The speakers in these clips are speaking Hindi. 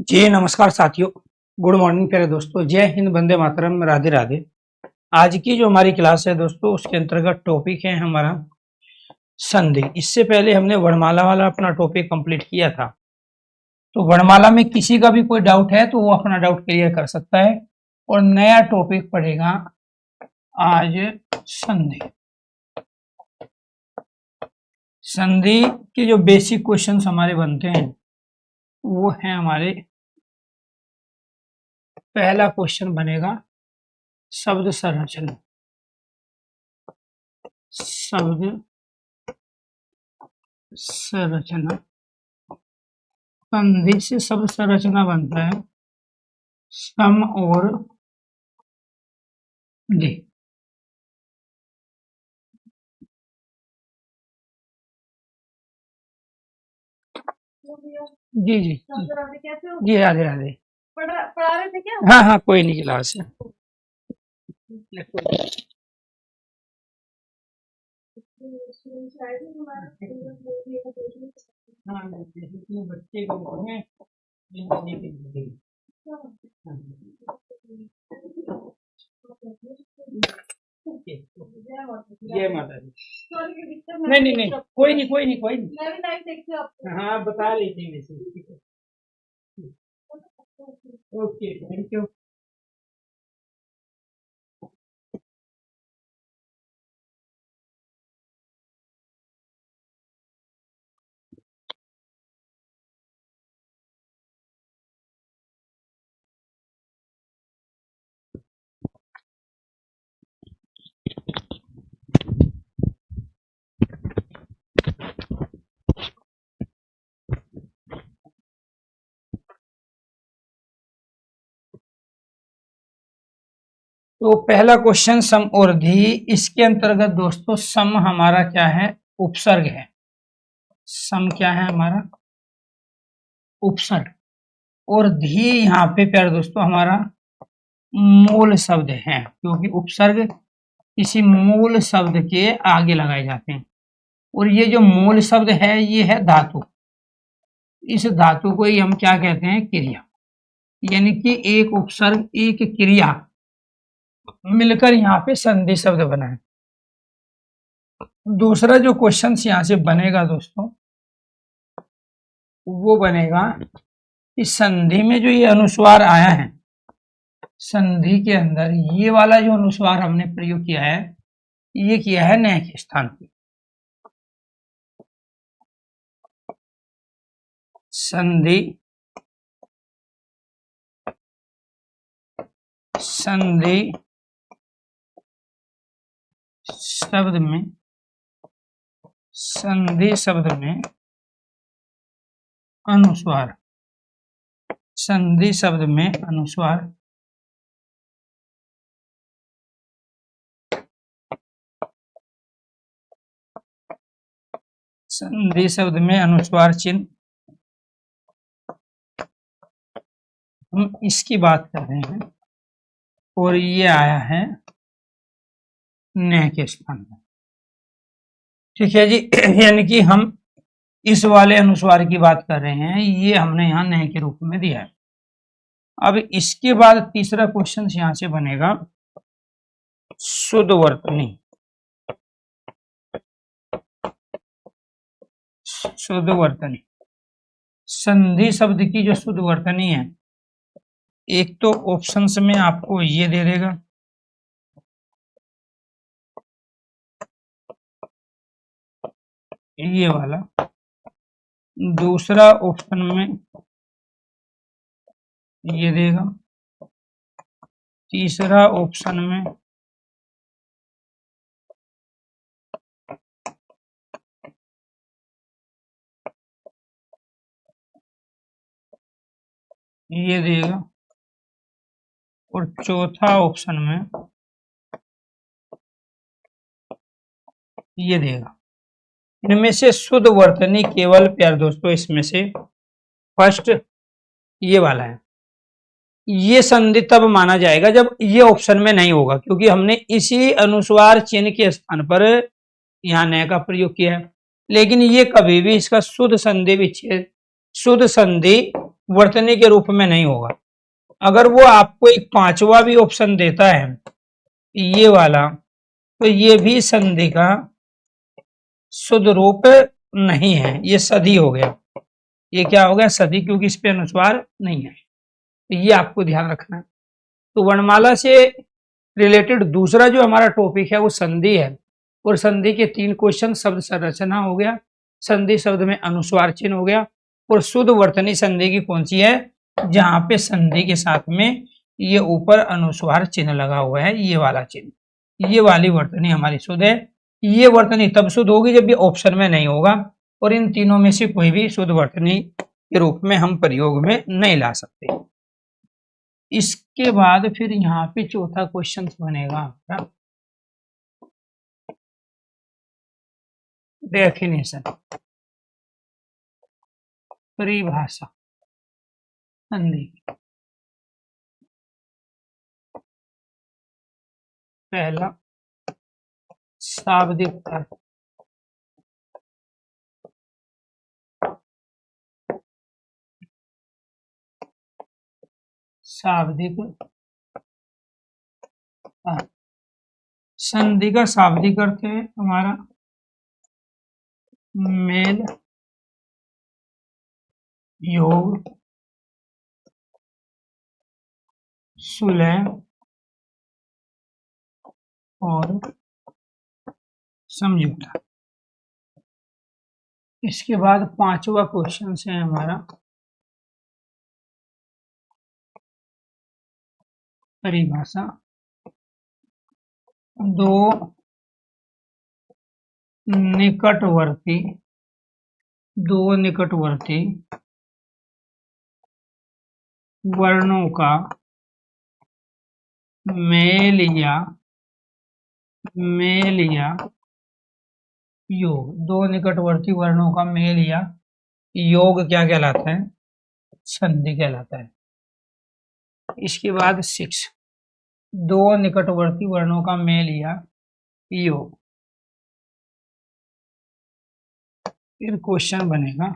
जी नमस्कार साथियों, गुड मॉर्निंग प्यारे दोस्तों। जय हिंद, वंदे मातरम, राधे राधे। आज की जो हमारी क्लास है दोस्तों, उसके अंतर्गत टॉपिक है हमारा संधि। इससे पहले हमने वर्णमाला वाला अपना टॉपिक कंप्लीट किया था। तो वर्णमाला में किसी का भी कोई डाउट है तो वो अपना डाउट क्लियर कर सकता है और नया टॉपिक पढ़ेगा आज संधि। संधि के जो बेसिक क्वेश्चंस हमारे बनते हैं वो है हमारे, पहला क्वेश्चन बनेगा शब्द संरचना। शब्द संरचना, संधि से शब्द संरचना बनता है सम और दि। जी जी जी, राधे राधे। पढ़ा रहे थे क्या? हाँ हाँ, कोई नहीं, क्लास है। बच्चे को जय माता दी। नहीं नहीं नहीं, कोई नहीं कोई नहीं कोई नहीं। हाँ बता रही थी वैसे। Okay, thank you. तो पहला क्वेश्चन सम और धी। इसके अंतर्गत दोस्तों सम हमारा क्या है? उपसर्ग है। सम क्या है हमारा? उपसर्ग। और धी यहाँ पे प्यारे दोस्तों हमारा मूल शब्द है, क्योंकि उपसर्ग किसी मूल शब्द के आगे लगाए जाते हैं। और ये जो मूल शब्द है ये है धातु। इस धातु को ही हम क्या कहते हैं? क्रिया। यानी कि एक उपसर्ग एक क्रिया मिलकर यहाँ पे संधि शब्द बना है। दूसरा जो क्वेश्चन यहाँ से बनेगा दोस्तों, वो बनेगा कि संधि में जो ये अनुस्वार आया है, संधि के अंदर ये वाला जो अनुस्वार हमने प्रयोग किया है, ये किया है न के स्थान पे। संधि संधि शब्द में, संधि शब्द में अनुस्वार, संधि शब्द में अनुस्वार संधि शब्द में अनुस्वार चिन्ह, हम इसकी बात कर रहे हैं। और ये आया है न के स्थान पर। ठीक है जी। यानी कि हम इस वाले अनुस्वार की बात कर रहे हैं, ये हमने यहाँ न के रूप में दिया है। अब इसके बाद तीसरा क्वेश्चन यहां से बनेगा शुद्धवर्तनी। शुद्धवर्तनी, संधि शब्द की जो शुद्धवर्तनी है, एक तो ऑप्शंस में आपको ये दे देगा, ये वाला। दूसरा ऑप्शन में ये देगा। तीसरा ऑप्शन में ये देगा। और चौथा ऑप्शन में ये देगा। इनमें से शुद्ध वर्तनी केवल प्यारे दोस्तों इसमें से फर्स्ट ये वाला है। ये संधि तब माना जाएगा जब ये ऑप्शन में नहीं होगा, क्योंकि हमने इसी अनुस्वार चिन्ह के स्थान पर यहाँ न का प्रयोग किया है। लेकिन ये कभी भी इसका शुद्ध संधि विच्छेद, शुद्ध संधि वर्तनी के रूप में नहीं होगा। अगर वो आपको एक पांचवा भी ऑप्शन देता है ये वाला, तो ये भी संधि का शुद्ध रूप नहीं है, ये सदी हो गया। ये क्या हो गया? सदी, क्योंकि इस पे अनुस्वार नहीं है। तो ये आपको ध्यान रखना है। तो वर्णमाला से रिलेटेड दूसरा जो हमारा टॉपिक है वो संधि है, और संधि के 3 क्वेश्चन, शब्द संरचना हो गया, संधि शब्द में अनुस्वार चिन्ह हो गया, और शुद्ध वर्तनी संधि की कौन सी है? जहां पे संधि के साथ में ये ऊपर अनुस्वार चिन्ह लगा हुआ है, ये वाला चिन्ह, ये वाली वर्तनी हमारी शुद्ध है। ये वर्तनी तब शुद्ध होगी जब ये ऑप्शन में नहीं होगा, और इन तीनों में से कोई भी शुद्ध वर्तनी के रूप में हम प्रयोग में नहीं ला सकते। इसके बाद फिर यहाँ पे चौथा क्वेश्चन बनेगा आपका डेफिनेशन, परिभाषा संधि। पहला शाब्दिक अर्थ, शाब्दिक अर्थ। संधि का शाब्दिक अर्थ है हमारा मेल, योग, सुलह और समझौता। इसके बाद पांचवा क्वेश्चन है हमारा परिभाषा। दो निकटवर्ती वर्णों का मेल या योग। दो निकटवर्ती वर्णों का मेल या योग क्या कहलाता है? संधि कहलाता है। इसके बाद 6, दो निकटवर्ती वर्णों का मेल या योग। फिर क्वेश्चन बनेगा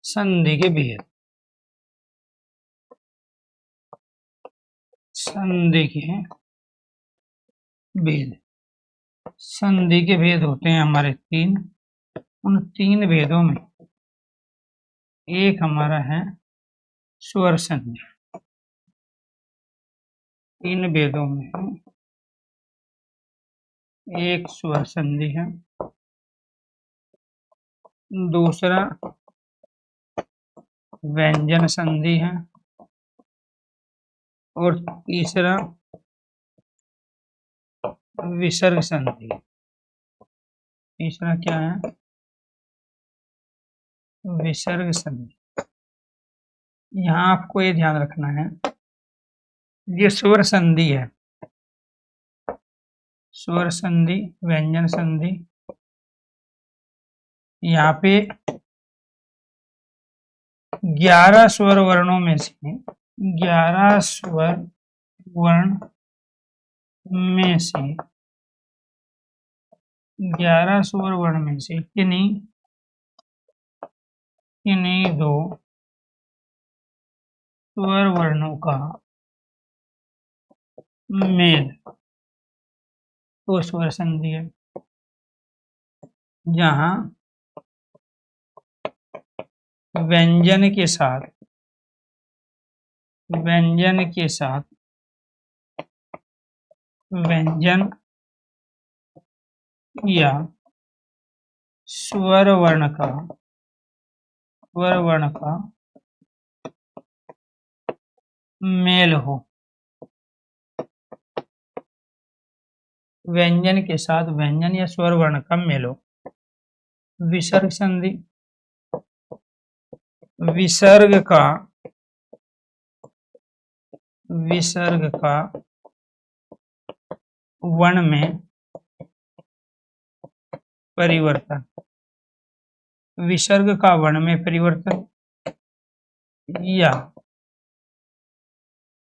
संधि के भेद। संधि के भेद, संधि के भेद होते हैं हमारे 3। उन 3 भेदों में एक हमारा है स्वर संधि। 3 भेदों में एक स्वर संधि है, दूसरा व्यंजन संधि है, और तीसरा विसर्ग संधि। तीसरा क्या है? विसर्ग संधि। यहाँ आपको ये ध्यान रखना है, ये स्वर संधि है, स्वर संधि, व्यंजन संधि। यहाँ पे 11 स्वर वर्णों में से 11 स्वर वर्ण में से 11 स्वर वर्ण में से किन्हीं 2 स्वर वर्णों का मेल तो स्वर संधि है। जहां व्यंजन के साथ व्यंजन या स्वर वर्ण का मेल हो। व्यंजन के साथ व्यंजन या स्वर वर्ण का मेल हो। विसर्ग संधि, विसर्ग का वर्ण में परिवर्तन, विसर्ग का वर्ण में परिवर्तन या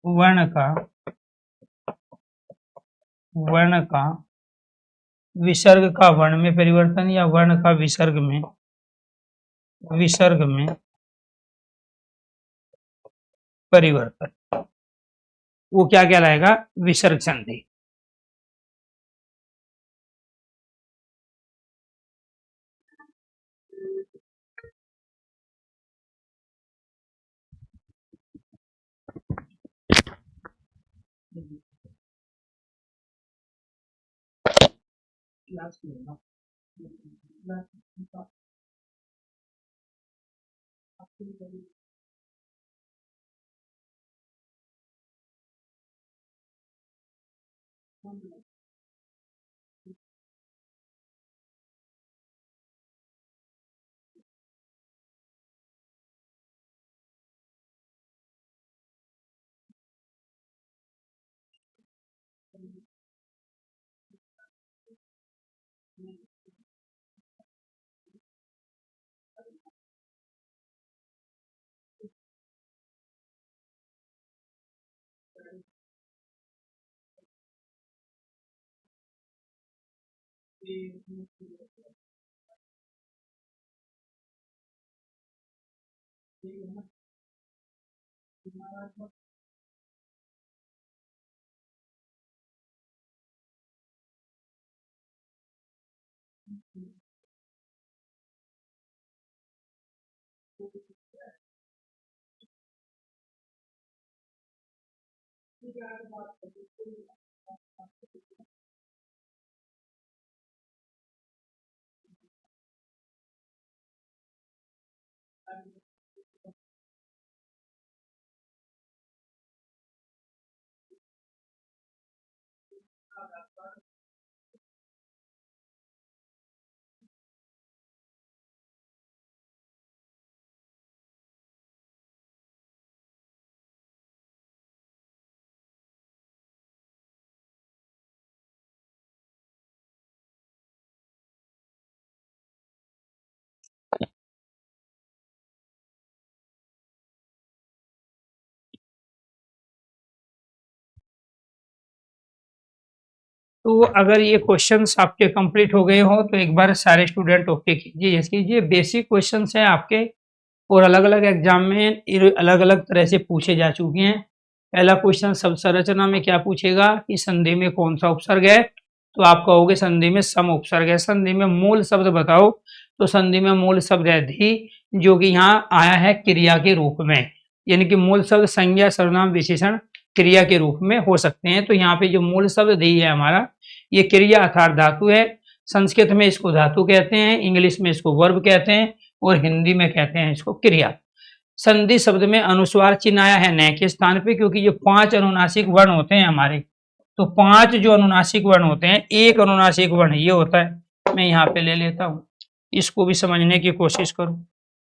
वर्ण का विसर्ग का वर्ण में परिवर्तन या वर्ण का विसर्ग में परिवर्तन, वो क्या कहलाएगा? विसर्ग संधि। तो अगर ये क्वेश्चंस आपके कंप्लीट हो गए हो तो एक बार सारे स्टूडेंट ओके कीजिए। यस कीजिए, बेसिक क्वेश्चंस हैं आपके और अलग अलग एग्जाम में अलग अलग तरह से पूछे जा चुके हैं। पहला क्वेश्चन सब संरचना में क्या पूछेगा कि संधि में कौन सा उपसर्ग है, तो आप कहोगे संधि में सम उपसर्ग है। संधि में मूल शब्द बताओ, तो संधि में मूल शब्द है धी, जो कि यहाँ आया है क्रिया के रूप में, यानी कि मूल शब्द संज्ञा सर्वनाम विशेषण क्रिया के रूप में हो सकते हैं। तो यहाँ पे जो मूल शब्द धी है हमारा, ये क्रिया अर्थात धातु है। संस्कृत में इसको धातु कहते हैं, इंग्लिश में इसको वर्ब कहते हैं और हिंदी में कहते हैं इसको क्रिया। संधि शब्द में अनुस्वार चिन्ह आया है न के स्थान पे, क्योंकि ये 5 अनुनासिक वर्ण होते हैं हमारे। तो 5 जो अनुनासिक वर्ण होते हैं, एक अनुनासिक वर्ण ये होता है। मैं यहाँ पे ले लेता हूँ, इसको भी समझने की कोशिश करूँ।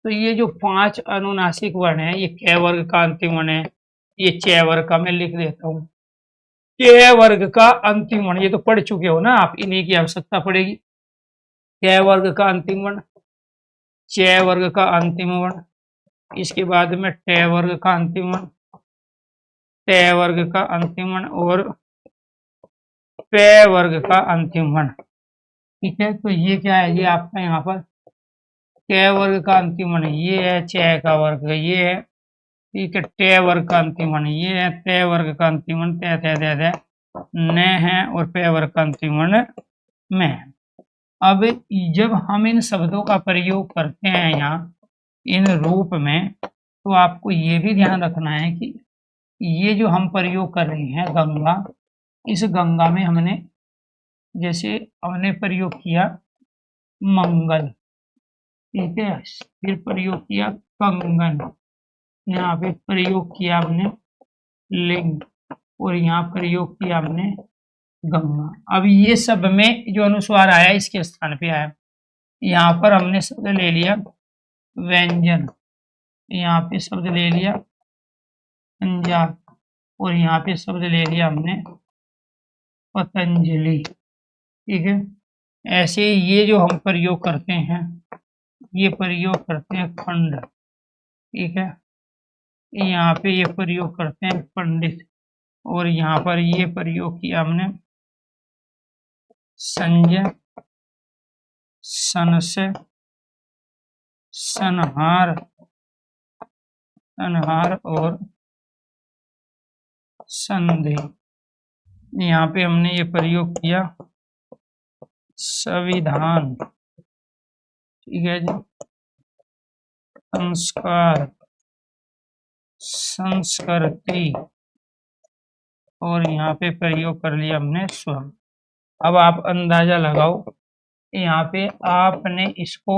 तो ये जो 5 अनुनासिक वर्ण है, ये क वर्ग का अंतिम वर्ण है, ये च वर्ग का मैं लिख देता हूँ। क वर्ग का अंतिम वर्ण, ये तो पढ़ चुके हो ना आप, इन्हीं की आवश्यकता पड़ेगी। क वर्ग का अंतिम वर्ण, च वर्ग का अंतिम वर्ण, इसके बाद में ट वर्ग का अंतिम वर्ण, ट वर्ग का अंतिम वर्ण और प वर्ग का अंतिम वर्ण। ठीक है, तो ये क्या है, ये आपका यहाँ पर क वर्ग का अंतिम वर्ण ये है, च का वर्ग ये है, ठीक है, ट वर्ग का अंतिम वर्ण ये है, त वर्ग का अंतिम वर्ण त न है और प वर्ग का अंतिम वर्ण में है। अब जब हम इन शब्दों का प्रयोग करते हैं यहाँ इन रूप में, तो आपको ये भी ध्यान रखना है कि ये जो हम प्रयोग कर रहे हैं गंगा, इस गंगा में हमने जैसे हमने प्रयोग किया मंगल, ठीक है, फिर प्रयोग किया कंगन, यहाँ पे प्रयोग किया हमने लिंग और यहाँ प्रयोग किया हमने गंगा। अब ये सब में जो अनुस्वार आया इसके स्थान पे आया। यहाँ पर हमने शब्द ले लिया व्यंजन, यहाँ पे शब्द ले लिया पंजाब और यहाँ पे शब्द ले लिया हमने पतंजलि। ठीक है, ऐसे ये जो हम प्रयोग करते हैं, ये प्रयोग करते हैं खंड, ठीक है, यहाँ पे ये प्रयोग करते हैं पंडित और यहाँ पर ये प्रयोग किया हमने संजय, सनसे, सनहार, सनहार और संदेह, यहाँ पे हमने ये प्रयोग किया संविधान, ठीक है जी, संस्कार, संस्कृति, और यहाँ पे प्रयोग कर लिया हमने स्वयं। अब आप अंदाजा लगाओ, यहाँ पे आपने इसको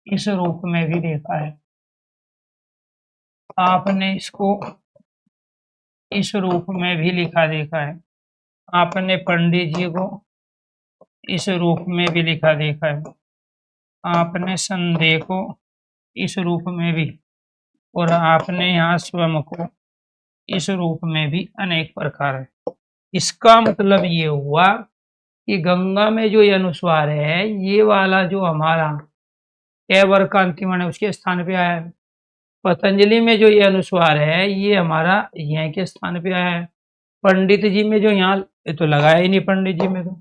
इस रूप में भी देखा है, आपने इसको इस रूप में भी लिखा देखा है, आपने पंडित जी को इस रूप में भी लिखा देखा है, आपने संदेह को इस रूप में भी, और आपने यहाँ स्वयं को इस रूप में भी अनेक प्रकार है। इसका मतलब ये हुआ कि गंगा में जो ये अनुस्वार है, ये वाला जो हमारा वर्ग का अंतिम है उसके स्थान पे आया है। पतंजलि में जो ये अनुस्वार है, ये हमारा यह के स्थान पे आया है। पंडित जी में जो यहाँ तो लगाया ही नहीं, पंडित जी में तो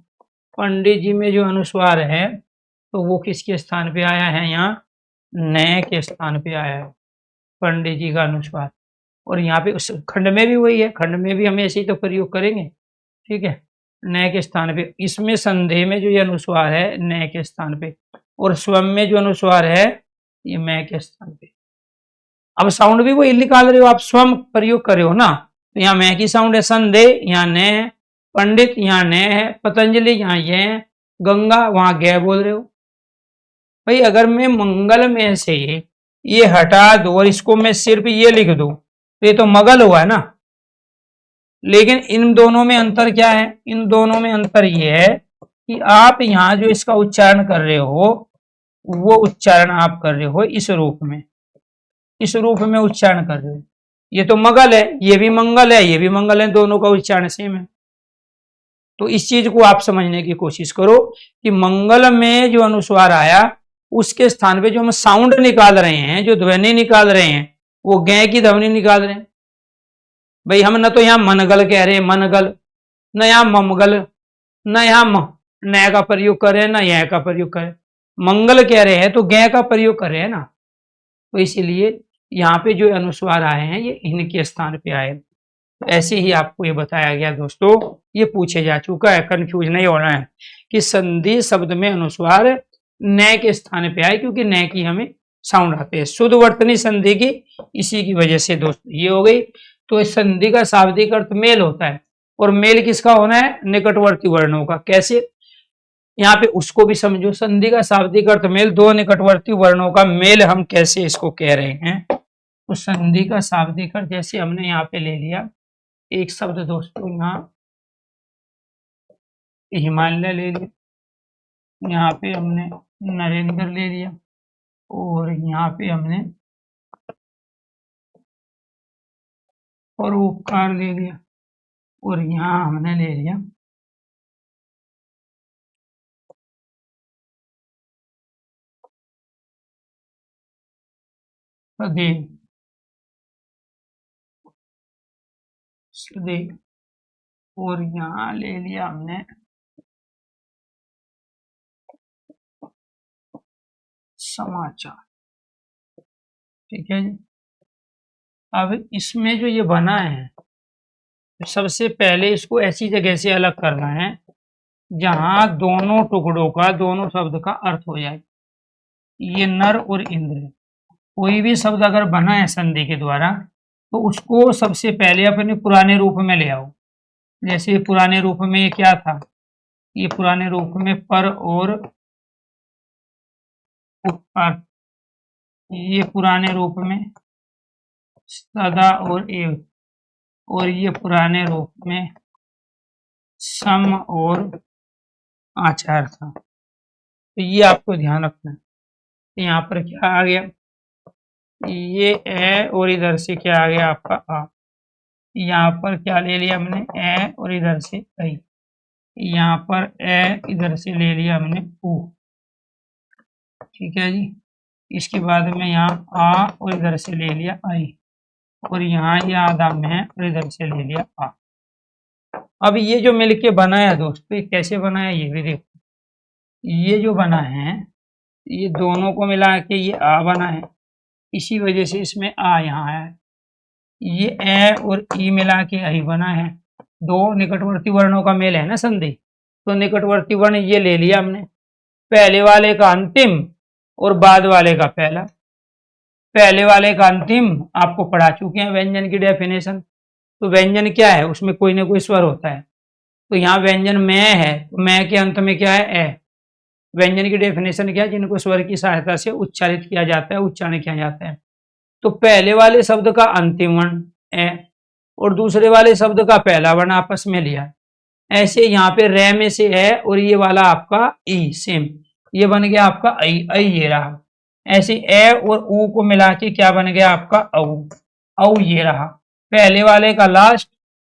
पंडित जी में जो अनुस्वार है तो वो किसके स्थान पे आया है, यहाँ नए के स्थान पे आया है पंडित जी का अनुस्वार। और यहाँ पे उस खंड में भी वही है, खंड में भी हम ऐसे ही तो प्रयोग करेंगे, ठीक है, नए के स्थान पे। इसमें संदेह में जो ये अनुस्वार है नए के स्थान पे, और स्वयं में जो अनुस्वार है ये मैं के स्थान पे। अब साउंड भी वही निकाल रहे हो आप, स्वयं प्रयोग कर रहे हो ना, तो यहाँ मैं की साउंड है, संदेह यहाँ न है, पंडित यहाँ न है, पतंजलि यहाँ ये है, गंगा वहां गय बोल रहे हो। भाई अगर मैं मंगल में से ये हटा दो और इसको मैं सिर्फ ये लिख दूं तो ये तो मगल हुआ है ना। लेकिन इन दोनों में अंतर क्या है, इन दोनों में अंतर ये है कि आप यहाँ जो इसका उच्चारण कर रहे हो वो उच्चारण आप कर रहे हो इस रूप में, इस रूप में उच्चारण कर रहे हो। ये तो मगल है, ये भी मंगल है, ये भी मंगल है, दोनों का उच्चारण सेम है। तो इस चीज को आप समझने की कोशिश करो कि मंगल में जो अनुस्वार आया उसके स्थान पे जो हम साउंड निकाल रहे हैं, जो ध्वनि निकाल रहे हैं, वो गै की ध्वनि निकाल रहे हैं। भाई हम न तो यहाँ मनगल कह रहे हैं, मनगल, न यहाँ ममगल, न यहाँ नय का प्रयोग कर रहे हैं, न यह का प्रयोग कर रहे हैं, मंगल कह रहे हैं तो गै का प्रयोग कर रहे हैं ना। तो इसीलिए यहाँ पे जो अनुस्वार आए हैं ये इनके स्थान पे आए। तो ऐसे ही आपको ये बताया गया दोस्तों, ये पूछे जा चुका है, कंफ्यूज नहीं होना है कि संधि शब्द में अनुस्वार नय के स्थान पे आए, क्योंकि नय की हमें साउंड आते हैं। शुद्ध वर्तनी संधि की इसी की वजह से दोस्तों ये हो गई। तो इस संधि का शाब्दिक अर्थ मेल होता है, और मेल किसका होना है, निकटवर्ती वर्णों का। कैसे, यहाँ पे उसको भी समझो, संधि का शाब्दिक अर्थ मेल, दो निकटवर्ती वर्णों का मेल हम कैसे इसको कह रहे हैं। तो संधि का शाब्दिक अर्थ जैसे हमने यहाँ पे ले लिया एक शब्द दोस्तों, यहाँ हिमालय ले लिया, यहाँ पे हमने नरेंद्र ले लिया, और यहाँ पे हमने परोपकार ले लिया, और यहाँ हमने ले लिया सदैव, सदैव, और यहाँ ले लिया हमने समाचार, ठीक है जी। अब इसमें जो ये बना है, सबसे पहले इसको ऐसी जगह से अलग करना है जहां दोनों टुकड़ों का, दोनों शब्द का अर्थ हो जाए। ये नर और इंद्र, कोई भी शब्द अगर बना है संधि के द्वारा तो उसको सबसे पहले अपने पुराने रूप में ले आओ। जैसे पुराने रूप में ये क्या था, ये पुराने रूप में पर और उपकार, ये पुराने रूप में सदा और एव, और ये पुराने रूप में सम और आचार था। तो ये आपको ध्यान रखना है। तो यहाँ पर क्या आ गया, ये ए और इधर से क्या आ गया आपका आ। यहाँ पर क्या ले लिया हमने, ए और इधर से आई। यहाँ पर ए इधर से ले लिया हमने ऊ, ठीक है जी। इसके बाद में यहाँ आ और इधर से ले लिया आई, और यहाँ ये आधा में है और इधर से ले लिया आ। अब ये जो मिलके बना है दोस्तों, कैसे बना है ये भी देखो। ये जो बना है ये दोनों को मिला के ये आ बना है, इसी वजह से इसमें आ यहाँ है। ये ए और ई मिला के आई बना है। दो निकटवर्ती वर्णों का मेल है ना संधि, तो निकटवर्ती वर्ण ये ले लिया हमने, पहले वाले का अंतिम और बाद वाले का पहला। पहले वाले का अंतिम आपको पढ़ा चुके हैं व्यंजन की डेफिनेशन। तो व्यंजन क्या है, उसमें कोई ना कोई स्वर होता है। तो यहाँ व्यंजन मैं है, तो मैं के अंत में क्या है, ए। व्यंजन की डेफिनेशन क्या है, जिनको स्वर की सहायता से उच्चारित किया जाता है, उच्चारण किया जाता है। तो पहले वाले शब्द का अंतिम वर्ण ए और दूसरे वाले शब्द का पहला वर्ण आपस में लिया। ऐसे यहाँ पे रे में से है और ये वाला आपका ई, सेम ये बन गया आपका आई, आई ये रहा। ऐसे ए और ऊ को मिला के क्या बन गया आपका औ, औ ये रहा। पहले वाले का लास्ट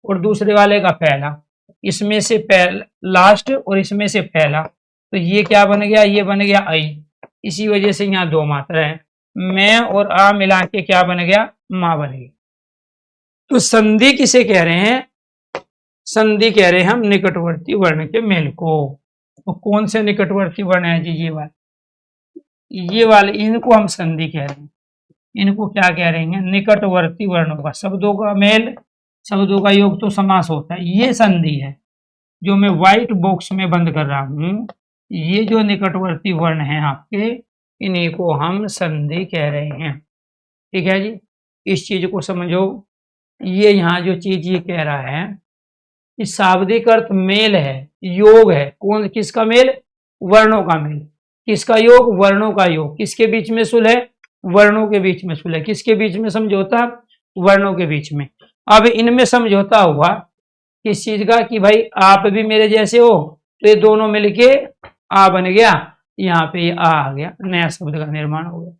और दूसरे वाले का पहला, इसमें से लास्ट और इसमें से पहला, तो ये क्या बन गया, ये बन गया आई। इसी वजह से यहाँ दो मात्रा है, मैं और आ मिला के क्या बन गया, मां बन गई। तो संधि किसे कह रहे हैं, संधि कह रहे हैं हम निकटवर्ती वर्ण के मेल को। तो कौन से निकटवर्ती वर्ण है जी, ये वाले इनको हम संधि कह रहे हैं। इनको क्या कह रहे हैं, निकटवर्ती वर्णों का शब्दों का मेल, शब्दों का योग तो समास होता है, ये संधि है जो मैं व्हाइट बॉक्स में बंद कर रहा हूं। ये जो निकटवर्ती वर्ण है आपके, इन्हीं को हम संधि कह रहे हैं। ठीक है जी, इस चीज को समझो। ये यहाँ जो चीज ये कह रहा है, इस शाब्दिक अर्थ मेल है, योग है। कौन, किसका मेल, वर्णों का मेल। किसका योग, वर्णों का योग। किसके बीच में सुलह, वर्णों के बीच में सुलह। किसके बीच में समझौता, वर्णों के बीच में। अब इनमें समझौता हुआ किस चीज का, कि भाई आप भी मेरे जैसे हो, तो ये दोनों मिलके आ बन गया। यहाँ पे ये आ गया, नया शब्द का निर्माण हो गया।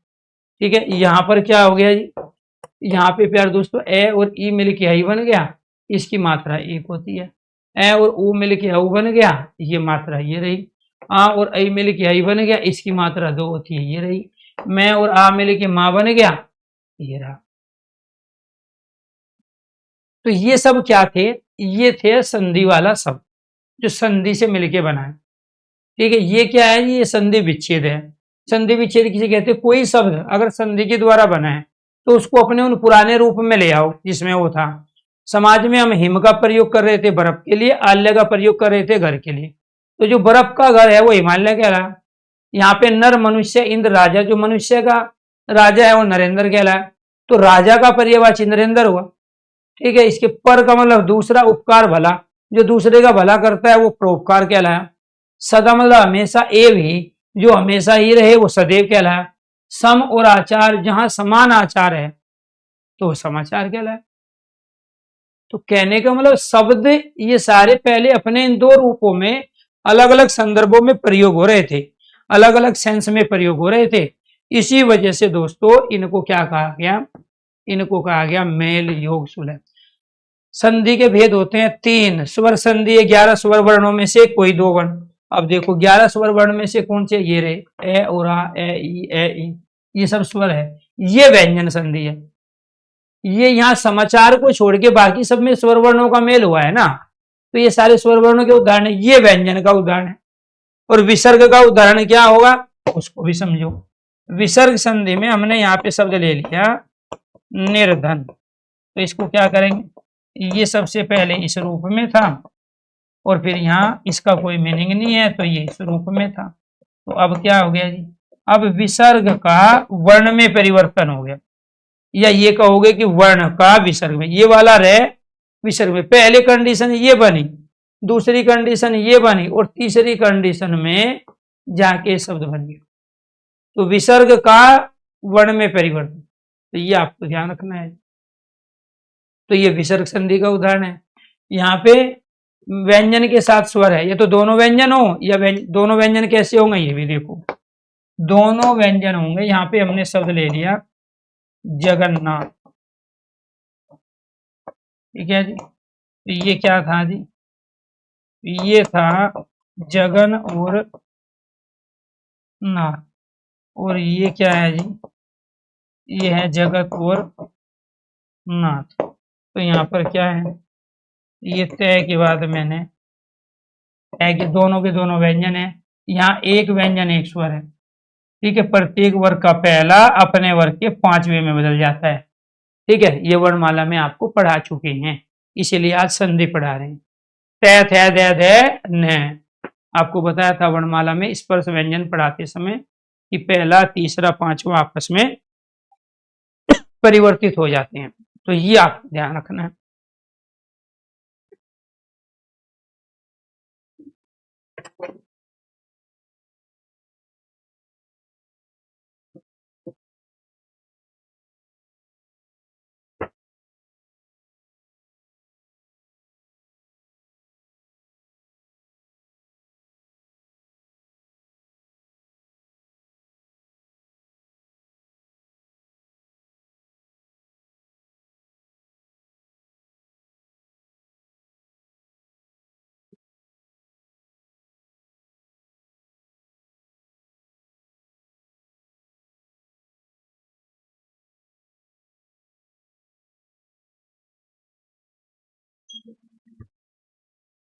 ठीक है, यहाँ पर क्या हो गया जी, यहाँ पे प्यार दोस्तों ए और ई मिलके आई बन गया, इसकी मात्रा एक होती है। ए और ऊ मिलके औ बन गया, ये मात्रा ये रही। आ और आई मिलके आई बन गया, इसकी मात्रा दो होती है, ये रही। मैं और आ मिलके मां बन गया, ये रहा। तो ये सब क्या थे, ये थे संधि वाला शब्द जो संधि से मिलके बना है। ठीक है, ये क्या है, ये संधि विच्छेद है। संधि विच्छेद किसे कहते हैं, कोई शब्द अगर संधि के द्वारा बना है तो उसको अपने उन पुराने रूप में ले आओ जिसमें वो था। समाज में हम हिम का प्रयोग कर रहे थे बर्फ के लिए, आल्य का प्रयोग कर रहे थे घर के लिए। तो जो बर्फ का घर है वो हिमालय कहलाया। यहाँ पे नर मनुष्य इंद्र राजा, जो मनुष्य का राजा है वो नरेंद्र कहलाया। तो राजा का पर्यायवाची नरेंद्र हुआ। ठीक है, इसके पर का मतलब दूसरा, उपकार भला, जो दूसरे का भला करता है वो परोपकार कहलाया। सदा मतलब हमेशा, एव ही, जो हमेशा ही रहे वो सदैव कहलाया। सम और आचार, जहां समान आचार है तो समाचार कहलाया। तो कहने का मतलब शब्द ये सारे पहले अपने इन दो रूपों में अलग अलग संदर्भों में प्रयोग हो रहे थे, अलग अलग सेंस में प्रयोग हो रहे थे। इसी वजह से दोस्तों इनको क्या कहा गया, इनको कहा गया मेल योग सुलह। संधि के भेद होते हैं तीन। स्वर संधि 11 स्वर वर्णों में से कोई दो वर्ण। अब देखो 11 स्वर वर्ण में से कौन से, ये रहे ए और आ, ए ई, ये सब स्वर है। ये व्यंजन संधि है। ये यहाँ समाचार को छोड़ के बाकी सब में स्वर वर्णों का मेल हुआ है ना, तो ये सारे स्वर वर्णों के उदाहरण है। ये व्यंजन का उदाहरण है। और विसर्ग का उदाहरण क्या होगा उसको भी समझो। विसर्ग संधि में हमने यहाँ पे शब्द ले लिया निर्धन, तो इसको क्या करेंगे, ये सबसे पहले इस रूप में था और फिर यहाँ इसका कोई मीनिंग नहीं है तो ये इस रूप में था। तो अब क्या हो गया जी, अब विसर्ग का वर्ण में परिवर्तन हो गया, या ये कहोगे कि वर्ण का विसर्ग में। ये वाला रहे विसर्ग में, पहले कंडीशन ये बनी, दूसरी कंडीशन ये बनी और तीसरी कंडीशन में जाके शब्द बन गया। तो विसर्ग का वर्ण में परिवर्तन, तो ये आपको ध्यान रखना है। तो ये विसर्ग संधि का उदाहरण है। यहाँ पे व्यंजन के साथ स्वर है, ये तो दोनों व्यंजन हो या दोनों व्यंजन कैसे होंगे ये भी देखो, दोनों व्यंजन होंगे। यहाँ पे हमने शब्द ले लिया जगन्नाथ। ठीक है जी, तो ये क्या था जी, ये था जगन और नाथ, और ये क्या है जी, ये है जगत और नाथ। तो यहाँ पर क्या है, ये तय के बाद मैंने तय के दोनों व्यंजन है। यहाँ एक व्यंजन एक स्वर है। ठीक है, प्रत्येक वर्ग का पहला अपने वर्ग के 5वें में बदल जाता है। ठीक है, ये वर्णमाला में आपको पढ़ा चुके हैं, इसीलिए आज संधि पढ़ा रहे हैं। तै थे दे धे न, आपको बताया था वर्णमाला में स्पर्श व्यंजन पढ़ाते समय कि पहला, तीसरा, पांचवा आपस में परिवर्तित हो जाते हैं, तो ये आप ध्यान रखना है।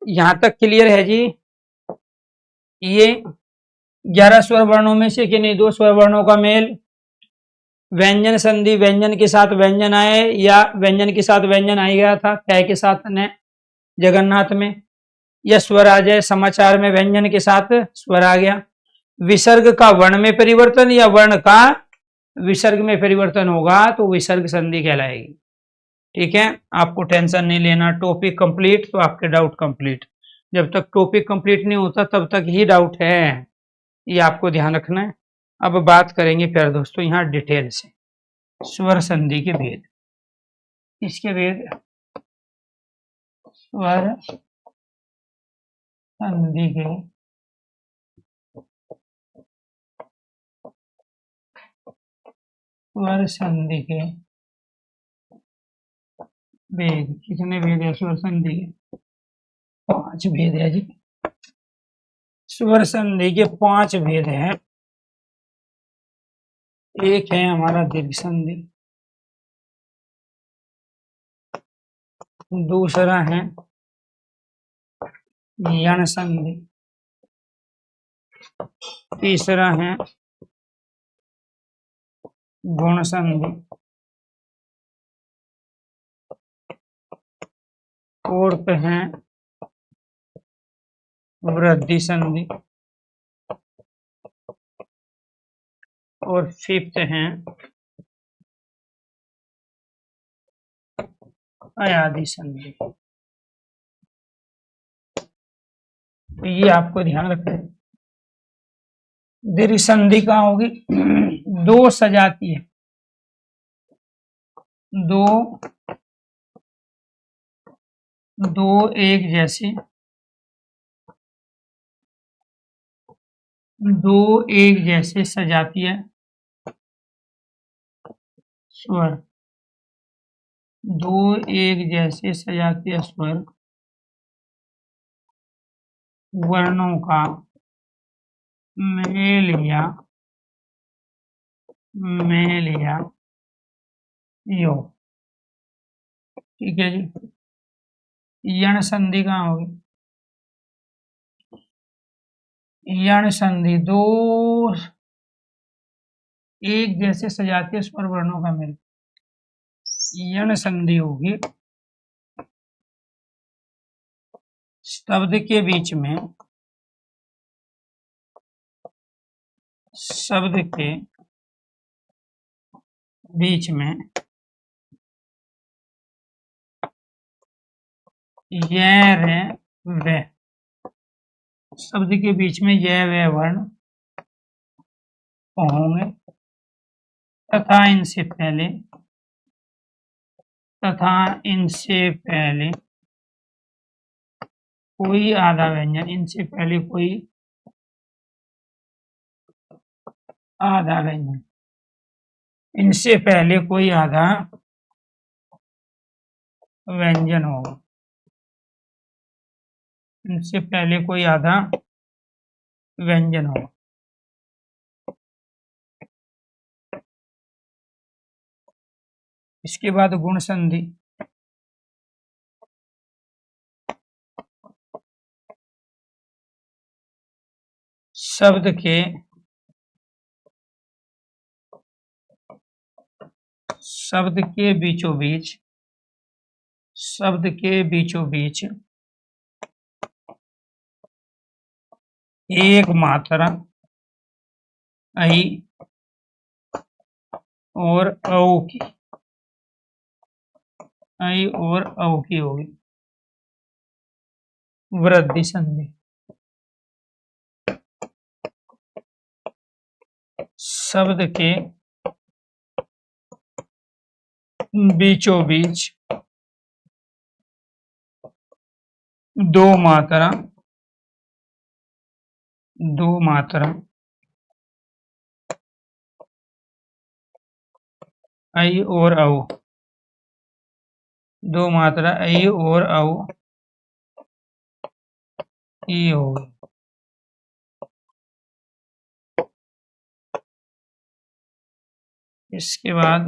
यहां तक क्लियर है जी? ये 11 स्वर वर्णों में से किन्हीं 2 स्वर वर्णों का मेल, व्यंजन संधि व्यंजन के साथ व्यंजन आए या व्यंजन के साथ व्यंजन आ गया था कै के साथ न जगन्नाथ में, या स्वर आ जाए समाचार में व्यंजन के साथ स्वर आ गया, विसर्ग का वर्ण में परिवर्तन या वर्ण का विसर्ग में परिवर्तन होगा तो विसर्ग संधि कहलाएगी। ठीक है, आपको टेंशन नहीं लेना, टॉपिक कंप्लीट तो आपके डाउट कंप्लीट, जब तक टॉपिक कंप्लीट नहीं होता तब तक ही डाउट है, ये आपको ध्यान रखना है। अब बात करेंगे प्यारे दोस्तों यहाँ डिटेल से स्वर संधि के भेद। इसके भेद, स्वर संधि के स्वर संधि के भेद, कितने भेद है स्वर संधि के? 5 भेद है जी। स्वर संधि के 5 भेद हैं। एक है हमारा दीर्घ संधि, दूसरा है यण संधि, तीसरा है गुण संधि, फोर्थ है वृद्धि संधि और फिफ्थ है अयादि संधि। तो ये आपको ध्यान रखना है। दीर्घ संधि कहाँ होगी? 2 सजाती है, 2 एक जैसे, 2 एक जैसे सजातीय स्वर, 2 एक जैसे सजातीय स्वर वर्णों का मेल या योग। ठीक है जी। यण संधि कहाँ होगी? यण संधि 2 एक जैसे सजातीय स्वर वर्णों का मेल, यण संधि होगी शब्द के बीच में, शब्द के बीच में ये रे वे, शब्द के बीच में ये वे वर्ण होंगे तथा इनसे पहले कोई आधा व्यंजन, इनसे पहले कोई आधा व्यंजन, इनसे पहले कोई आधा व्यंजन होगा, इनसे पहले कोई आधा व्यंजन होगा। इसके बाद गुण संधि, शब्द शब्द के बीचों बीच एक मात्रा ऐ और औ की होगी वृद्धि संधि। शब्द के बीचों बीच दो मात्रा ऐ और औ, दो मात्रा ऐ और औ ई होगी। इसके बाद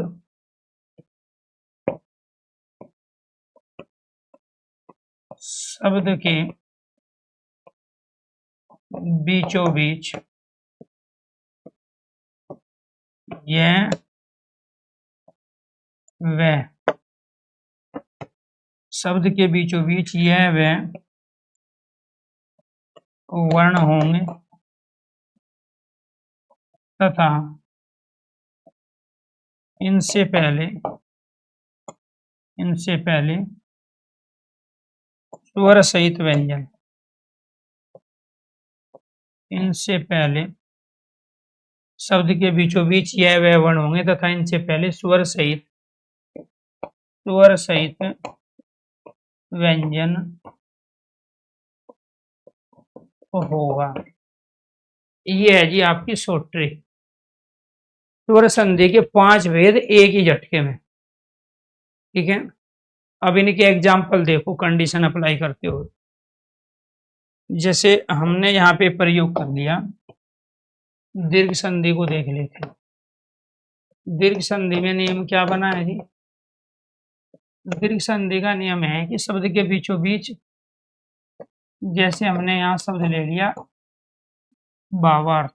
शब्द के बीचों बीच यह वह, शब्द के बीचों बीच यह वह वर्ण होंगे तथा इनसे पहले स्वर सहित व्यंजन, इनसे पहले शब्द के बीचों बीच यह वह वर्ण होंगे तथा इनसे पहले स्वर सहित व्यंजन होगा। ये है जी आपकी शॉर्ट ट्रिक। स्वर संधि के 5 भेद एक ही झटके में। ठीक है, अब इनके एग्जाम्पल देखो कंडीशन अप्लाई करते हुए। जैसे हमने यहाँ पे प्रयोग कर लिया, दीर्घ संधि को देख लेते हैं। दीर्घ संधि में नियम क्या बना है जी? दीर्घ संधि का नियम है कि शब्द के बीचों बीच, जैसे हमने यहाँ शब्द ले लिया भावार्थ,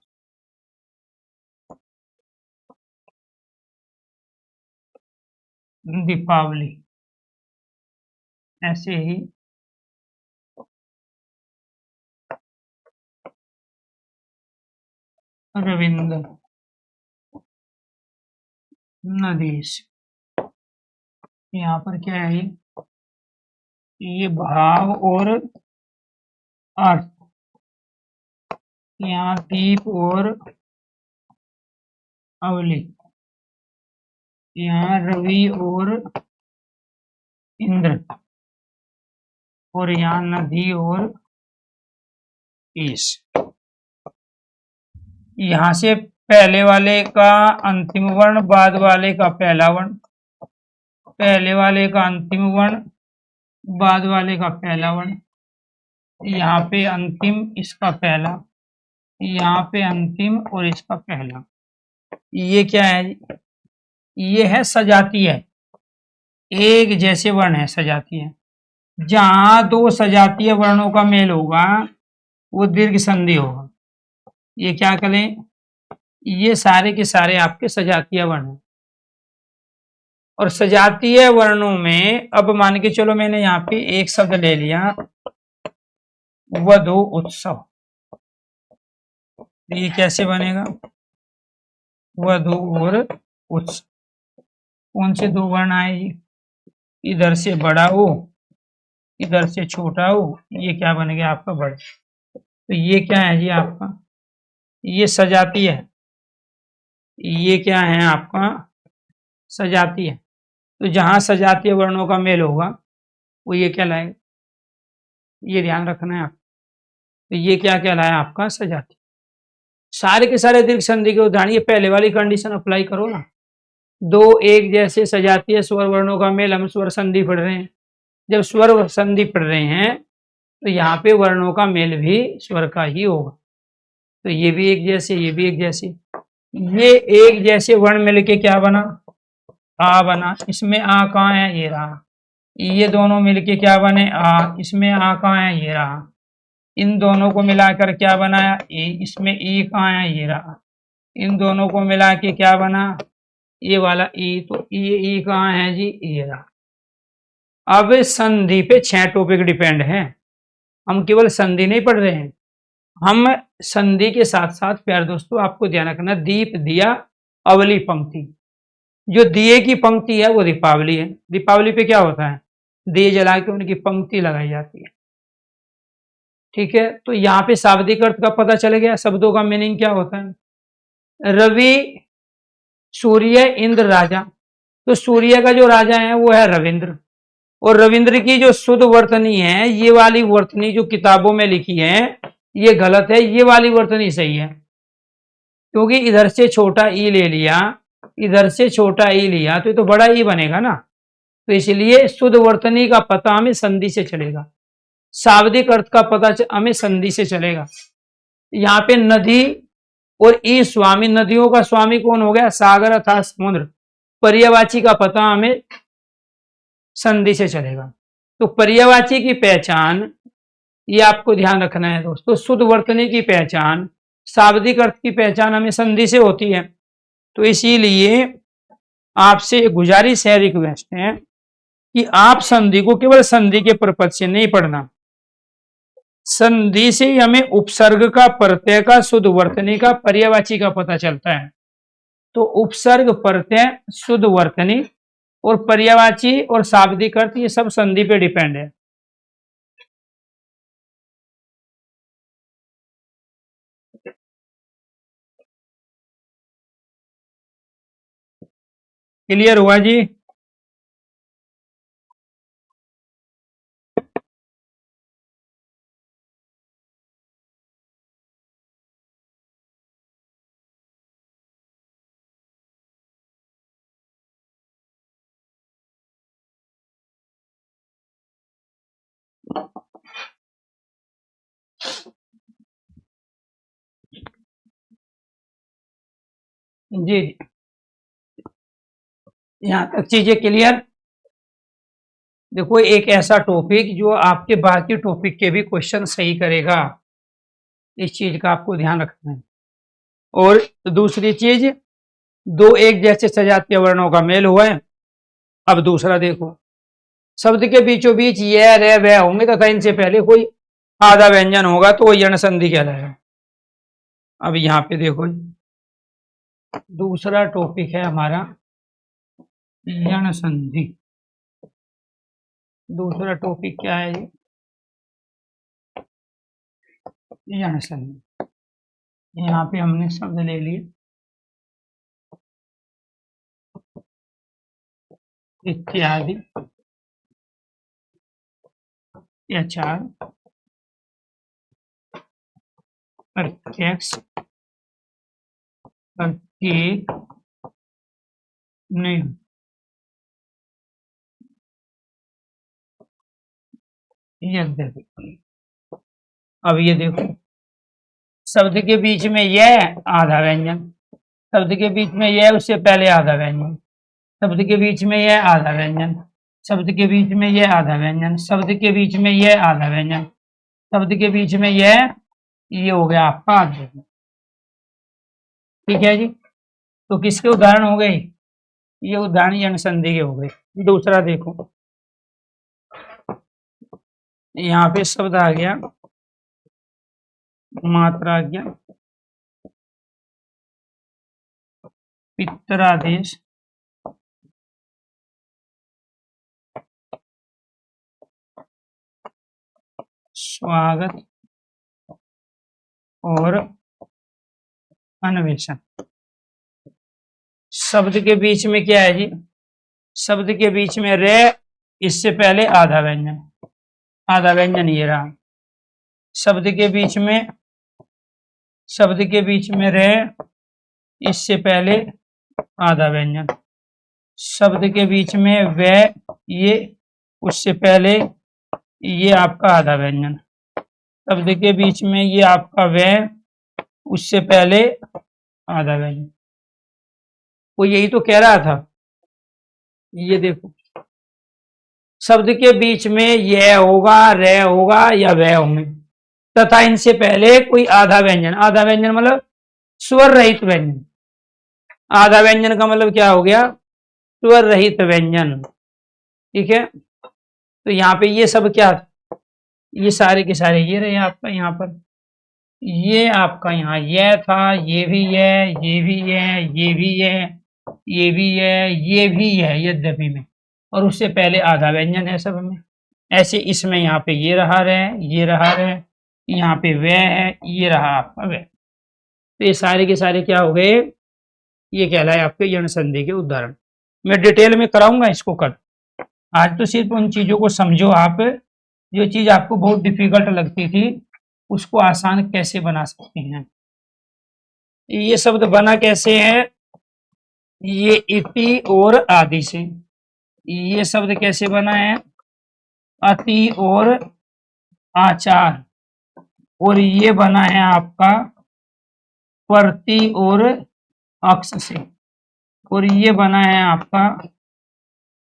दीपावली, ऐसे ही रविंद्र, नदीश। यहाँ पर क्या है, ये भाव और अर्थ, यहाँ दीप और अवली, यहाँ रवि और इंद्र, और यहाँ नदी और ईश। यहाँ से पहले वाले का अंतिम वर्ण, बाद वाले का पहला वर्ण, पहले वाले का अंतिम वर्ण, बाद वाले का पहला वर्ण, यहाँ पे अंतिम इसका पहला, यहाँ पे अंतिम और इसका पहला। ये क्या है? ये है सजातीय, एक जैसे वर्ण है सजातीय। जहां दो सजातीय वर्णों का मेल होगा वो दीर्घ संधि होगा। ये क्या करें, ये सारे के सारे आपके सजातीय वर्ण हैं। और सजातीय वर्णों में अब मान के चलो मैंने यहाँ पे एक शब्द ले लिया वधु उत्सव, ये कैसे बनेगा? वधु और उत्सव, कौन से दो वर्ण आए? इधर से बड़ा हो, इधर से छोटा हो, ये क्या बन गया आपका बड़ा। तो ये क्या है जी आपका, ये सजातीय है, ये क्या है आपका सजातीय है। तो जहां सजातीय वर्णों का मेल होगा वो ये क्या लाएगा, ये ध्यान रखना है आप। तो ये क्या कहलाया आपका सजातीय। सारे के सारे दीर्घ संधि के उदाहरण, ये पहले वाली कंडीशन अप्लाई करो ना। दो एक जैसे सजातीय स्वर वर्णों का मेल, हम स्वर संधि पढ़ रहे हैं। जब स्वर संधि पढ़ रहे हैं तो यहाँ पे वर्णों का मेल भी स्वर का ही होगा। तो ये भी एक जैसे, ये भी एक जैसे। ये एक जैसे वर्ण मिलके क्या बना, आ बना। इसमें आ कहाँ है, ये रहा। ये दोनों मिलके क्या बने, आ। इसमें आ कहाँ है, ये रहा। इन दोनों को मिलाकर क्या बनाया, ए। इसमें ई कहाँ है, ये रहा। इन दोनों को मिला के क्या बना, ये वाला ई, तो ये ई कहाँ है जी, ये रहा। अब संधि पे 6 टॉपिक डिपेंड हैं, हम केवल संधि नहीं पढ़ रहे हैं, हम संधि के साथ साथ प्यारे दोस्तों आपको ध्यान रखना, दीप दिया अवली पंक्ति, जो दिए की पंक्ति है वो दीपावली है। दीपावली पे क्या होता है, दिए जला के उनकी पंक्ति लगाई जाती है। ठीक है, तो यहाँ पे शाब्दिक अर्थ का पता चल गया, शब्दों का मीनिंग क्या होता है। रवि, सूर्य, इंद्र, राजा। तो सूर्य का जो राजा है वो है रविंद्र, और रविंद्र की जो शुद्ध वर्तनी है, ये वाली वर्तनी जो किताबों में लिखी है ये गलत है, ये वाली वर्तनी सही है, क्योंकि इधर से छोटा ई ले लिया, इधर से छोटा ई लिया, तो ये तो बड़ा ई बनेगा ना। तो इसलिए शुद्ध वर्तनी का पता हमें संधि से चलेगा, शाब्दिक अर्थ का पता हमें संधि से चलेगा। यहाँ पे नदी और ई स्वामी, नदियों का स्वामी कौन हो गया, सागर अर्थात समुद्र। पर्यायवाची का पता हमें संधि से चलेगा। तो पर्यायवाची की पहचान, ये आपको ध्यान रखना है दोस्तों, शुद्ध वर्तनी की पहचान, शाब्दिक अर्थ की पहचान हमें संधि से होती है। तो इसीलिए आपसे गुजारिश है, रिक्वेस्ट है कि आप संधि को केवल संधि के परपद से नहीं पढ़ना, संधि से ही हमें उपसर्ग का, प्रत्यय का, शुद्ध वर्तनी का, पर्यायवाची का पता चलता है। तो उपसर्ग, प्रत्यय, शुद्ध वर्तनी और पर्यायवाची और शाब्दिक अर्थ, ये सब संधि पे डिपेंड है। क्लियर हुआ जी। जी, यहां तक चीजें क्लियर। देखो, एक ऐसा टॉपिक जो आपके बाकी टॉपिक के भी क्वेश्चन सही करेगा, इस चीज का आपको ध्यान रखना है। और दूसरी चीज, दो एक जैसे सजातीय वर्णों का मेल हुआ है। अब दूसरा देखो, शब्द के बीचों बीच यह, रे, वह होंगे तथा इनसे पहले कोई आधा व्यंजन होगा तो वो यण संधि कहलाएगा। अब यहाँ पे देखो, दूसरा टॉपिक है हमारा यण संधि। दूसरा टॉपिक क्या है ये, यण संधि। यहाँ पे हमने शब्द ले लिए इत्यादि, यचार, प्रत्यक्ष, प्रत्येक, नियम। यद्यपि, अब ये देखो, शब्द के बीच में यह आधा व्यंजन, शब्द के बीच में यह उससे पहले आधा व्यंजन, शब्द के बीच में यह आधा व्यंजन, शब्द के बीच में यह आधा व्यंजन, शब्द के बीच में यह आधा व्यंजन, शब्द के बीच में यह, ये हो गया आपका आधा। ठीक है जी। तो किसके उदाहरण हो गए, ये उदाहरण यण संधि के हो गए। दूसरा देखो, यहाँ पे शब्द आ गया मात्राज्ञा, पितरादेश, स्वागत और अन्वेषण। शब्द के बीच में क्या है जी, शब्द के बीच में रे, इससे पहले आधा व्यंजन, आधा व्यंजन ये रहा। शब्द के बीच में, शब्द के बीच में रे, इससे पहले आधा व्यंजन, शब्द के बीच में वे, ये उससे पहले ये आपका आधा व्यंजन, शब्द के बीच में ये आपका वे, उससे पहले आधा व्यंजन। वो यही तो कह रहा था, ये देखो, शब्द के बीच में यह होगा, रे होगा या वह होंगे तथा इनसे पहले कोई आधा व्यंजन, आधा व्यंजन मतलब स्वर रहित व्यंजन, आधा व्यंजन का मतलब क्या हो गया, स्वर रहित व्यंजन। ठीक है, तो यहाँ पे ये सब क्या, ये सारे के सारे ये रहे आपका यहाँ पर, ये आपका यहाँ यह था, ये भी है, ये भी है, ये भी है, ये भी है, ये भी है यद्यपि में, और उससे पहले आधा व्यंजन है सब में। ऐसे इसमें यहाँ पे ये रहा रहे, ये रहा रहे, यहाँ पे वह है, ये रहा आपका वह। तो ये सारे के सारे क्या हो गए, ये कहलाए आपके यण संधि के उदाहरण। मैं डिटेल में कराऊंगा इसको कल। आज तो सिर्फ उन चीजों को समझो आप, जो चीज आपको बहुत डिफिकल्ट लगती थी उसको आसान कैसे बना सकते हैं। ये शब्द बना कैसे है, ये इति और आदि से। ये शब्द कैसे बना है, अति और आचार, और ये बना है आपका प्रति और अक्ष से, और ये बना है आपका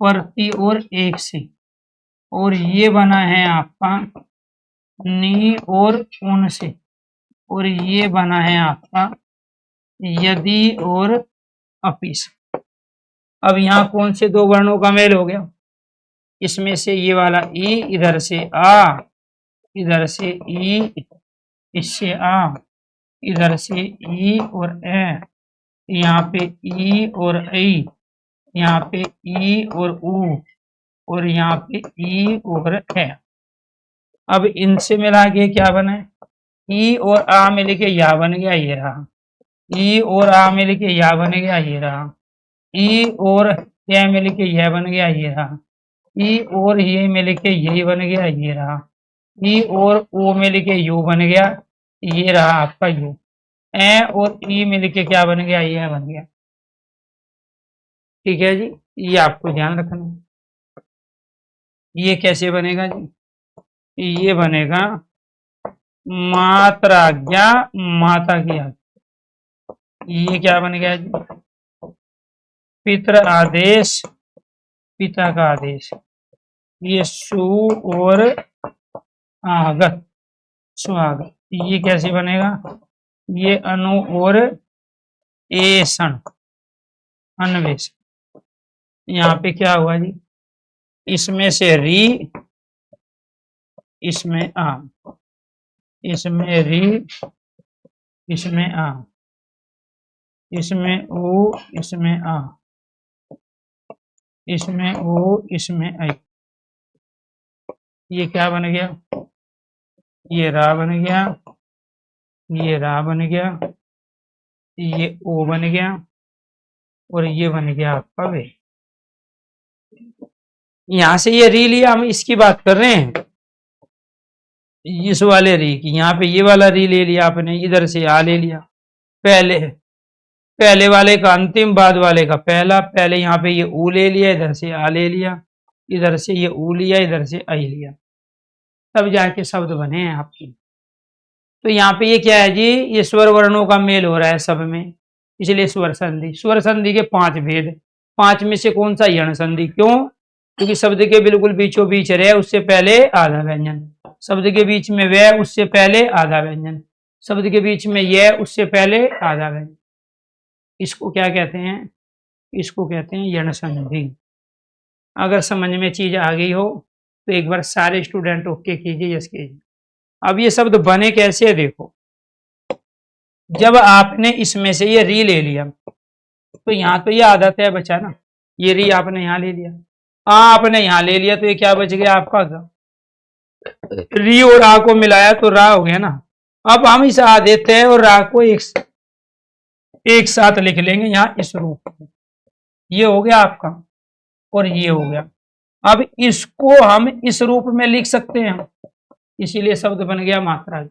प्रति और एक से, और ये बना है आपका नि और उन से, और ये बना है आपका यदि और अपि से। अब यहाँ कौन से दो वर्णों का मेल हो गया, इसमें से ये वाला ई, इधर से आ, इधर से ई, इससे आ, इधर से ई और ए, यहाँ पे ई और आई, यहाँ पे ई और ऊ, और यहाँ पे ई और ए। अब इनसे मिला के क्या बना है, ई और आ मिल के या बन गया, ये रहा। ई और आ मिल के या बन गया, ये रहा। ई और ए मिल के यह बन गया, ये रहा। ई और ये मिल के यही बन गया, ये रहा। ई और ओ मिल के यू बन गया, ये रहा आपका यू। ए और ई मिल के क्या बन गया, ये बन गया। ठीक है जी, ये आपको ध्यान रखना। ये कैसे बनेगा जी, ये बनेगा मात्राज्ञा माता की आज्ञा। ये क्या बन गया जी, पितृ आदेश पिता का आदेश। ये सु और आगत स्वागत। ये कैसे बनेगा, ये अनु और एषण अन्वेषण। यहाँ पे क्या हुआ जी, इसमें से री, इसमें आ, इसमें री, इसमें आ, इसमें ओ, इसमें आ, इसमें ओ, इसमें आई। ये क्या बन गया, ये रा बन गया, ये रा बन गया, ये ओ बन गया, और ये बन गया आपका वे। यहां से ये री लिया, हम इसकी बात कर रहे हैं, इस वाले री की। यहाँ पे ये वाला री ले लिया आपने, इधर से आ ले लिया, पहले वाले का अंतिम, बाद वाले का पहला। पहले यहाँ पे ये ऊ ले लिया, इधर से आ ले लिया, इधर से ये ऊ लिया, इधर से आई लिया, तब जाके शब्द बने हैं आपके। तो यहाँ पे ये क्या है जी, ये स्वर वर्णों का मेल हो रहा है सब में, इसलिए स्वर संधि। स्वर संधि के 5 भेद, 5 में से कौन सा यण संधि, क्यों, क्योंकि शब्द के बिल्कुल बीचों बीच रहे, उससे पहले आधा व्यंजन। शब्द के बीच में वह, उससे पहले आधा व्यंजन। शब्द के बीच में यह, उससे पहले आधा व्यंजन। इसको क्या कहते हैं, इसको कहते हैं यण संधि। अगर समझ में चीज आ गई हो तो एक बार सारे स्टूडेंट ओके कीजिए, यस कीजिए। अब ये शब्द बने कैसे, देखो, जब आपने इसमें से ये री ले लिया, तो यहाँ तो ये आदत है बचा ना, ये री आपने यहाँ ले लिया, आ आपने यहाँ ले लिया, तो ये क्या बच गया आपका, री और आ को मिलाया तो रा हो गया ना। अब हम इस आ देते हैं और रा को एक साथ लिख लेंगे यहाँ इस रूप में, ये हो गया आपका, और ये हो गया। अब इसको हम इस रूप में लिख सकते हैं, इसीलिए शब्द बन गया मात्रा।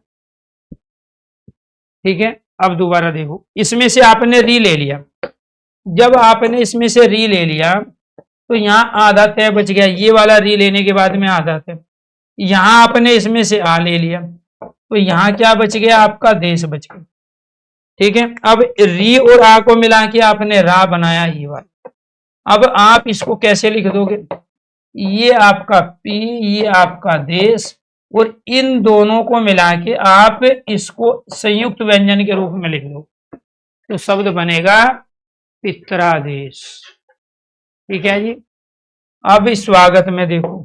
ठीक है, अब दोबारा देखो, इसमें से आपने री ले लिया, जब आपने इसमें से री ले लिया तो यहाँ आधा तय बच गया, ये वाला री लेने के बाद में आधा तय। यहाँ आपने इसमें से आ ले लिया, तो यहाँ क्या बच गया आपका, देश बच गया। ठीक है, अब री और आ को मिला के आपने रा बनाया, ये वाला। अब आप इसको कैसे लिख दोगे, ये आपका पी, ये आपका देश, और इन दोनों को मिला के आप इसको संयुक्त व्यंजन के रूप में लिख दो, तो शब्द बनेगा पित्रादेश। ठीक है जी। अब इस स्वागत में देखो,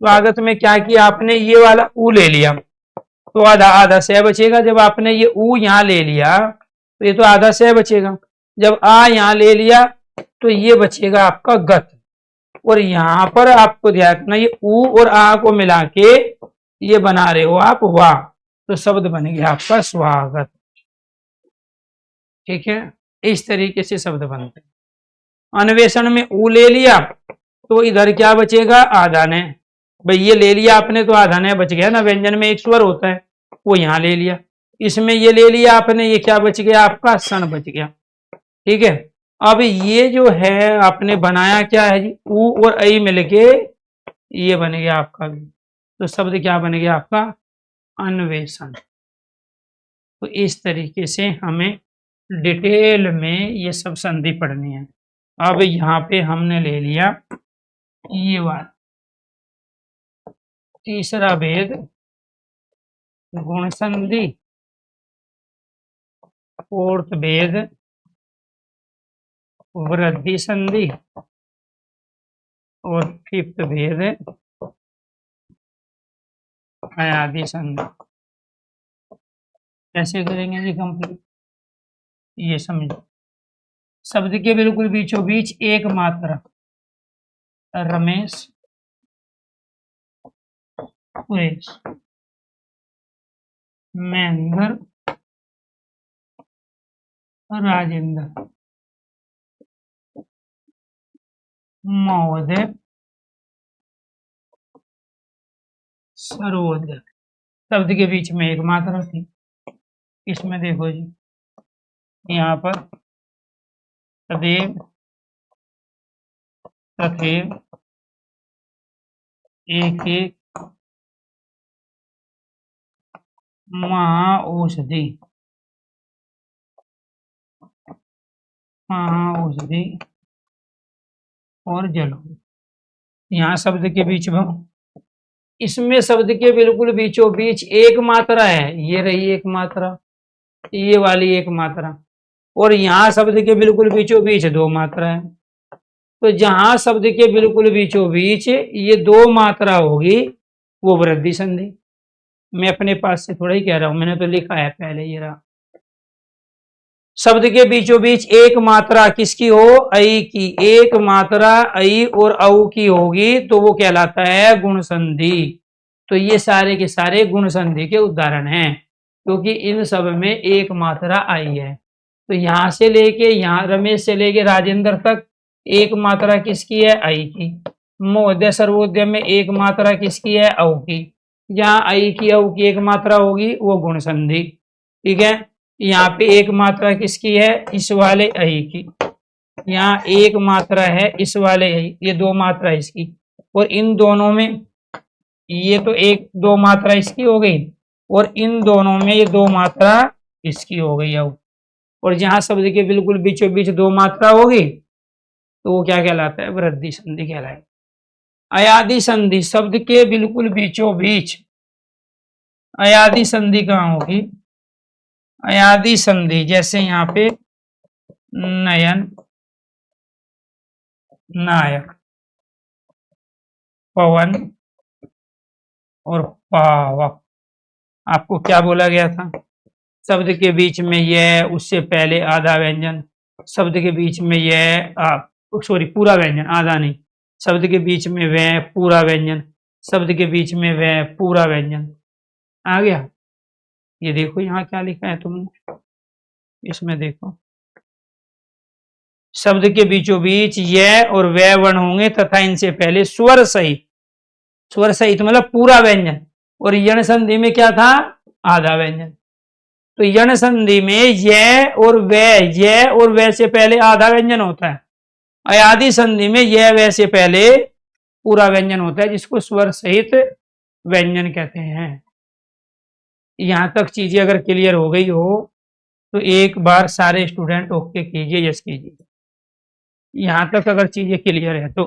स्वागत में क्या किया आपने, ये वाला ऊ ले लिया तो आधा आधा से बचेगा। जब आपने ये ऊ यहां ले लिया तो ये तो आधा से बचेगा। जब आ यहां ले लिया तो ये बचेगा आपका गत। और यहां पर आपको ध्यान रखना, ये ऊ और आ को मिला के ये बना रहे हो आप वाह, तो शब्द बन गया आपका स्वागत। ठीक है, इस तरीके से शब्द बनते हैं। अन्वेषण में ऊ ले लिया तो इधर क्या बचेगा, आधा ने। भाई ये ले लिया आपने तो आधा ने बच गया ना, व्यंजन में एक स्वर होता है वो यहां ले लिया। इसमें ये ले लिया आपने, ये क्या बच गया आपका, सन बच गया। ठीक है, अब ये जो है आपने बनाया क्या है जी, ऊ और ऐ मिलके ये बन गया आपका भी, तो शब्द क्या बन गया आपका, अन्वेषण। तो इस तरीके से हमें डिटेल में ये सब संधि पढ़नी है। अब यहाँ पे हमने ले लिया ये बात, तीसरा भेद गुण संधि, फोर्थ भेद वृद्धि संधि, और फिफ्थ भेद अयादि संधि। कैसे करेंगे जी कंप्लीट, ये समझो। शब्द के बिल्कुल बीचों बीच एक मात्रा, रमेश, सुरेश, महेंद्र, राजेंद्र, महोदय, सर्वोदय। शब्द के बीच में एक मात्रा थी। इसमें देखो जी, यहाँ पर सदैव, तथैव, एक एक, महाऔषधि, महाऔषधि और जल। यहाँ शब्द के बीच में, इसमें शब्द के बिल्कुल बीचों बीच एक मात्रा है, ये रही एक मात्रा, ये वाली एक मात्रा, और यहाँ शब्द के बिल्कुल बीचों बीच दो मात्रा है। तो जहां शब्द के बिल्कुल बीचों बीच ये दो मात्रा होगी वो वृद्धि संधि। मैं अपने पास से थोड़ा ही कह रहा हूं, मैंने तो लिखा है पहले, ये रहा। शब्द के बीचों बीच एक मात्रा किसकी हो, ऐ की, एक मात्रा ऐ और औ की होगी तो वो कहलाता है गुण संधि। तो ये सारे के सारे गुण संधि के उदाहरण हैं, क्योंकि इन सब में एक मात्रा आई है। तो यहां से लेके यहाँ, रमेश से लेके राजेंद्र तक एक मात्रा किसकी है, ऐ की। महोदय सर्वोदय में एक मात्रा किसकी है, औ की। जहाँ ऐ की औ की एक मात्रा होगी वो गुण संधि। ठीक है, यहाँ पे एक मात्रा किसकी है, इस वाले ऐ की। यहाँ एक मात्रा है इस वाले ऐ, ये दो मात्रा इसकी, और इन दोनों में ये तो एक दो मात्रा इसकी हो गई, और इन दोनों में ये दो मात्रा इसकी हो गई अब। और जहां शब्द के बिल्कुल बीचों बीच दो मात्रा होगी तो वो क्या कहलाता है, वृद्धि संधि कहलाएगा। अयादि संधि, शब्द के बिल्कुल बीचों बीच अयादि संधि कहाँ होगी, अयादि संधि जैसे यहाँ पे नयन, नायक, पवन और पावक। आपको क्या बोला गया था, शब्द के बीच में यह, उससे पहले आधा व्यंजन, शब्द के बीच में यह, सॉरी पूरा व्यंजन, आधा नहीं, शब्द के बीच में वह, पूरा व्यंजन, शब्द के बीच में वह, पूरा व्यंजन। आ गया। ये देखो यहाँ क्या लिखा है तुमने, इसमें देखो, शब्द के बीचों बीच यह और वह वर्ण होंगे तथा इनसे पहले स्वर सहित, स्वर सहित मतलब पूरा व्यंजन, और यण संधि में क्या था, आधा व्यंजन। तो यण संधि में यह और वह से पहले आधा व्यंजन होता है। अयादि संधि में यह वह से पहले पूरा व्यंजन होता है, जिसको स्वर सहित व्यंजन कहते हैं। यहां तक चीजें अगर क्लियर हो गई हो तो एक बार सारे स्टूडेंट ओके कीजिए, यस कीजिए। यहां तक अगर चीजें क्लियर है तो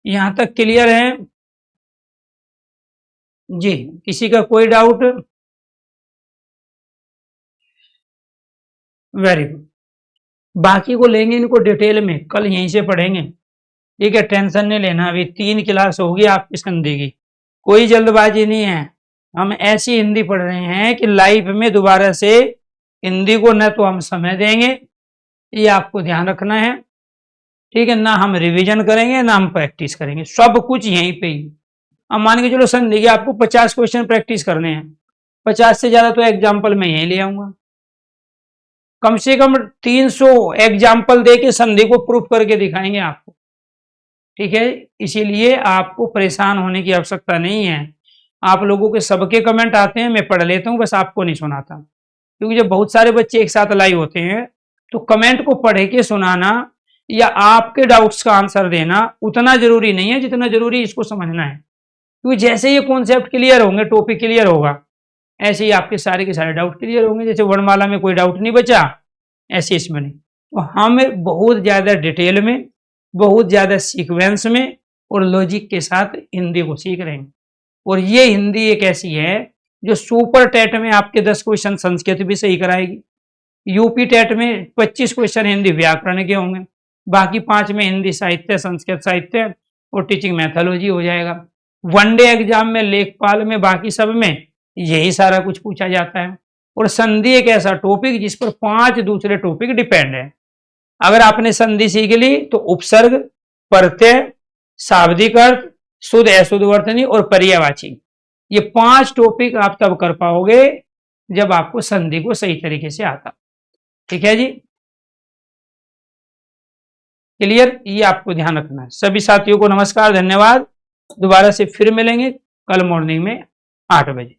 यहां तक क्लियर है जी? किसी का कोई डाउट? Very good. बाकी को लेंगे इनको डिटेल में, कल यहीं से पढ़ेंगे, ठीक है? टेंशन नहीं लेना, अभी 3 क्लास होगी आपकी संधि की, कोई जल्दबाजी नहीं है। हम ऐसी हिंदी पढ़ रहे हैं कि लाइफ में दोबारा से हिंदी को न तो हम समय देंगे, ये आपको ध्यान रखना है, ठीक है? ना हम रिवीजन करेंगे, ना हम प्रैक्टिस करेंगे, सब कुछ यहीं पे ही। अब मान के चलो संधि के आपको 50 क्वेश्चन प्रैक्टिस करने हैं, 50 से ज्यादा तो एग्जाम्पल मैं यहीं ले आऊंगा। कम से कम 300 एग्जाम्पल दे के संधि को प्रूफ करके दिखाएंगे आपको, ठीक है? इसीलिए आपको परेशान होने की आवश्यकता नहीं है। आप लोगों के सबके कमेंट आते हैं, मैं पढ़ लेता हूं, बस आपको नहीं सुनाता, क्योंकि जब बहुत सारे बच्चे एक साथ लाइव होते हैं तो कमेंट को पढ़ के सुनाना या आपके डाउट्स का आंसर देना उतना जरूरी नहीं है जितना जरूरी इसको समझना है। क्योंकि जैसे ये कॉन्सेप्ट क्लियर होंगे, टॉपिक क्लियर होगा, ऐसे ही आपके सारे के सारे डाउट क्लियर होंगे। जैसे वर्णमाला में कोई डाउट नहीं बचा, ऐसे इसमें नहीं। तो हम बहुत ज्यादा डिटेल में, बहुत ज्यादा सीक्वेंस में और लॉजिक के साथ हिंदी को सीख रहे हैं। और ये हिंदी एक ऐसी है जो सुपर टेट में आपके 10 क्वेश्चन संस्कृत भी सही कराएगी, यूपी टेट में 25 क्वेश्चन हिंदी व्याकरण के होंगे, बाकी 5 में हिंदी साहित्य, संस्कृत साहित्य और टीचिंग मैथोलॉजी हो जाएगा। वनडे एग्जाम में, लेखपाल में, बाकी सब में यही सारा कुछ पूछा जाता है। और संधि एक ऐसा टॉपिक जिस पर 5 दूसरे टॉपिक डिपेंड है। अगर आपने संधि सीख ली तो उपसर्ग, प्रत्यय, शाब्दिक अर्थ, शुद्ध अशुद्ध वर्तनी और पर्यायवाची, ये 5 टॉपिक आप तब कर पाओगे जब आपको संधि को सही तरीके से आता, ठीक है जी? क्लियर? ये आपको ध्यान रखना है। सभी साथियों को नमस्कार, धन्यवाद। दोबारा से फिर मिलेंगे कल मॉर्निंग में 8 बजे।